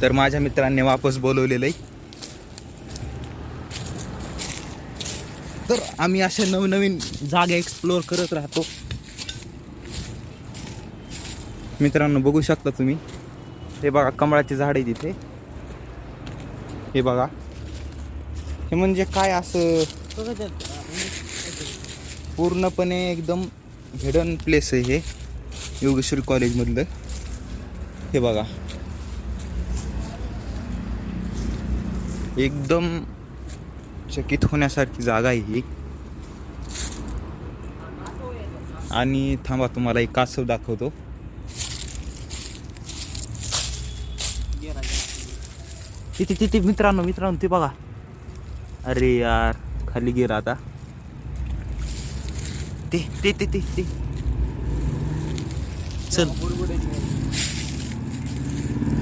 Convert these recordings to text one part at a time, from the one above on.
तर माझ्या मित्रांनी वापस बोलवलेलं आहे. तर आम्ही असे नवनवीन जागा एक्सप्लोअर करत राहतो. मित्रांनो बघू शकता तुम्ही, हे बघा कमळाचे झाड आहे तिथे. हे बघा, हे म्हणजे काय असं पूर्णपणे एकदम हिडन प्लेस आहे हे योगेश्वरी कॉलेजमधलं. हे बघा एकदम चकित होण्यासारखी जागा आहे ही. आणि थांबा तुम्हाला एक कासव दाखवतो. तिथे तिथे मित्रांनो ते बघा. अरे यार खाली गेला आता. ते ते ते ते ते चल.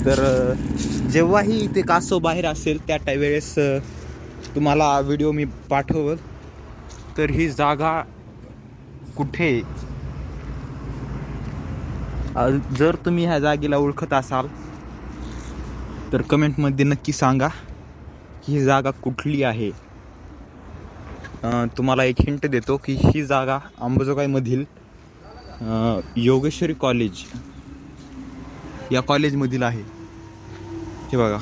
तर जेव्हाही ते कासव बाहेर असेल त्या वेळेस तुम्हाला व्हिडिओ मी पाठवल. तर ही जागा कुठे, जर तुम्ही ह्या जागेला ओळखत असाल तर कमेंटमध्ये नक्की सांगा की ही जागा कुठली आहे. तुम्हाला एक हिंट देतो की ही जागा अंबाजोगाईमधील योगेश्वरी कॉलेज या कॉलेजमधील आहे. हे बघा,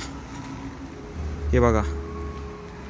हे बघा.